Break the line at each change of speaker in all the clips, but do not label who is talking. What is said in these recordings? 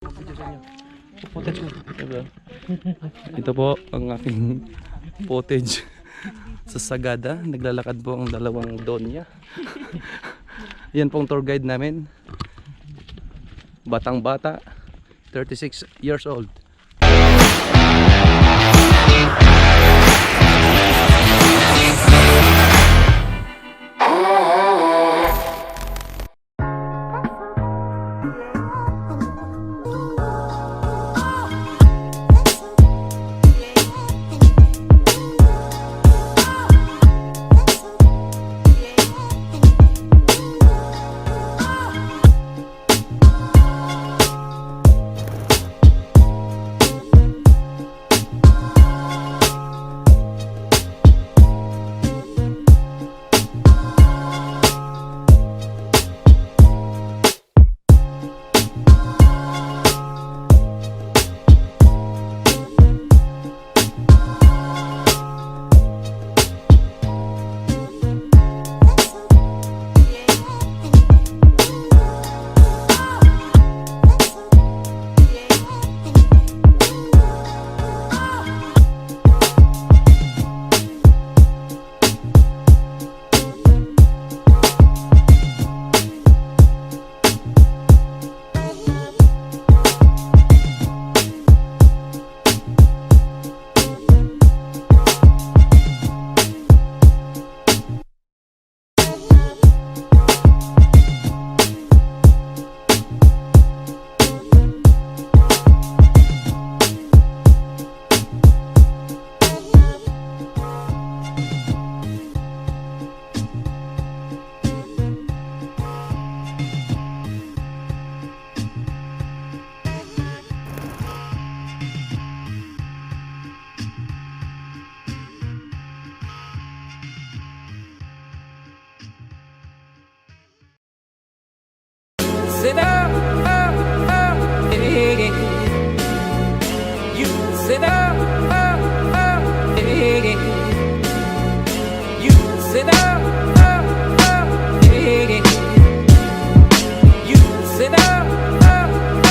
Footage mo. Ito po ang aking footage sa Sagada. Naglalakad po ang dalawang donya. Yan pong tour guide namin. Batang bata, 36 years old.
Sit up, hey. You sit up, hey. You sit up, hey. You sit up, hey.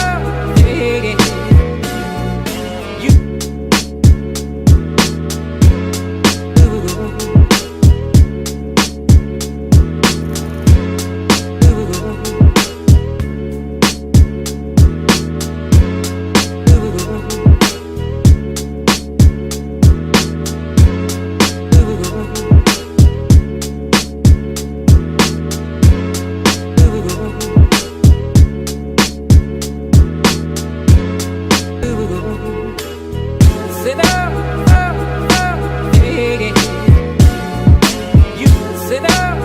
You. Sit up, hey. You sit up,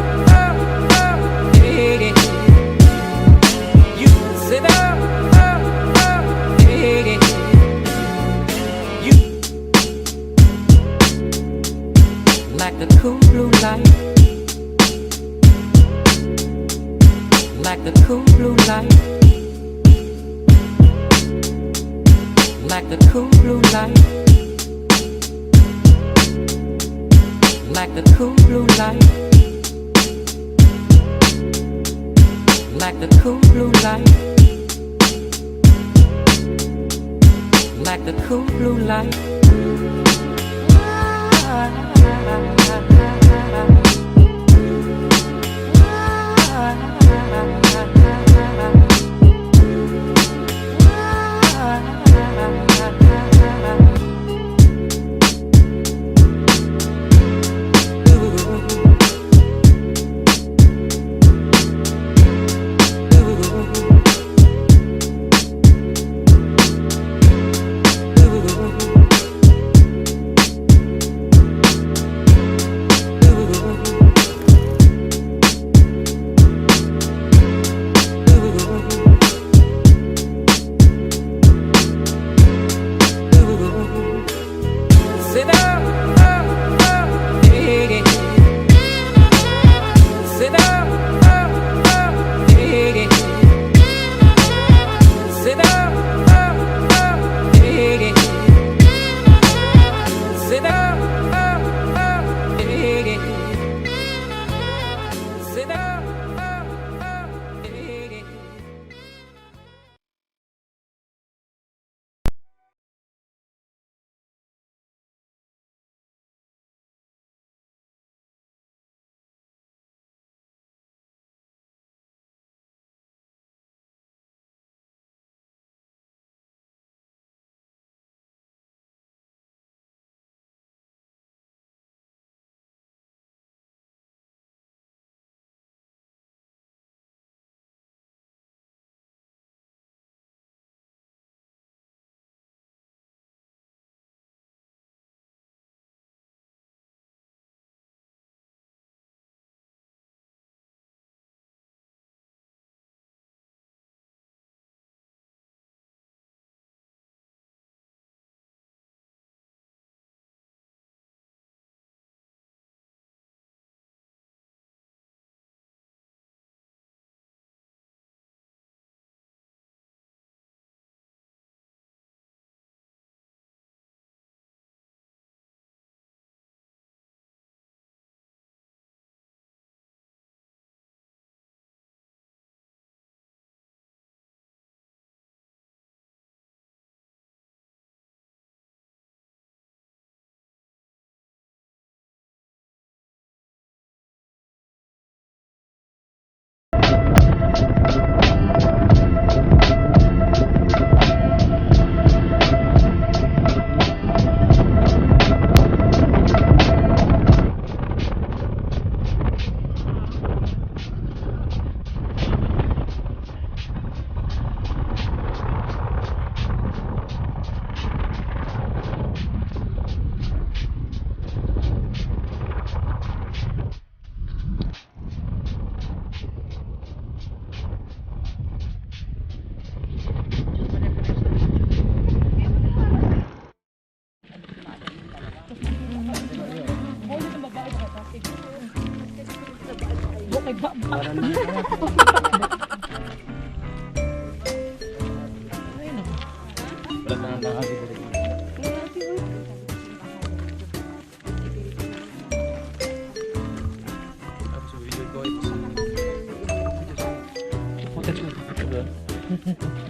hey. You sit up, hey. You like the cool blue light, like the cool blue light, like the cool blue light, like the cool blue light, like the cool blue light, like the cool blue light.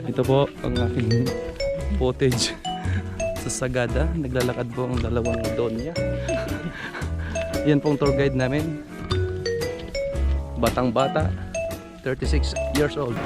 Ito po ang aking footage sa Sagada. Naglalakad po ang dalawang donya. Yan pong tour guide namin. Batang bata, 36 years old.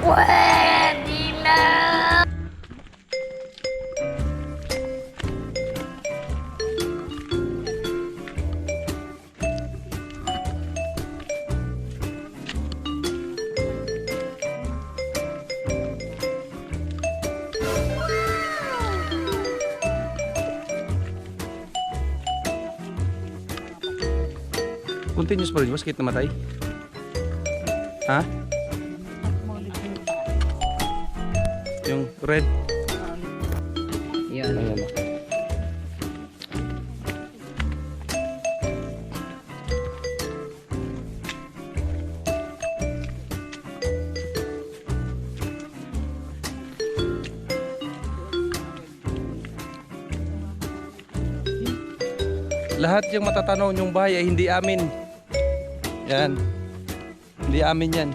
Continuous pa rin, mas kahit namatay? Ha? Yung red?
Yan.
Ayan. Lahat yung matatanaw yung bahay ay hindi amin. Yan. Hindi amin yan.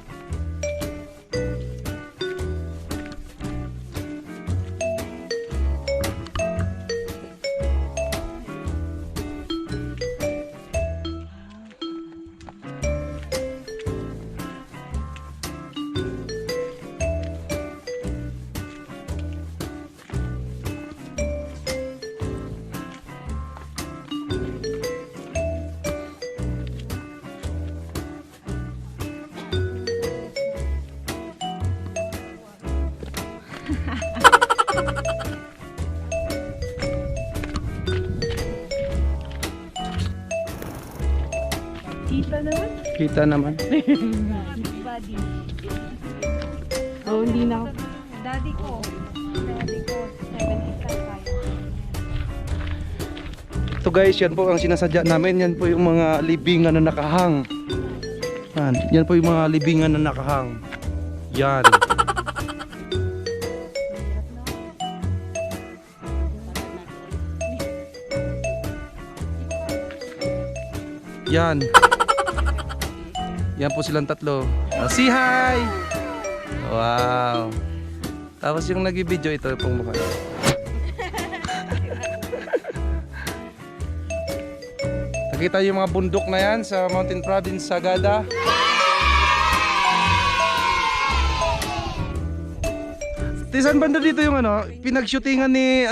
Kita naman.
Kita naman.
Buddy. Oh, hindi na. Daddy ko. 70 kaya.
Ito guys, yan po ang sinasadya namin. Yan po yung mga libingan na nakahang. Yan po yung mga libingan na nakahang. Yan. Yan. Yan po silang tatlo. Say hi! Wow. Tapos yung nag-video, ito pong mukha. Nakita yung mga bundok na yan sa Mountain Province, Sagada. Tisan banda dito yung ano, pinag-shootingan ni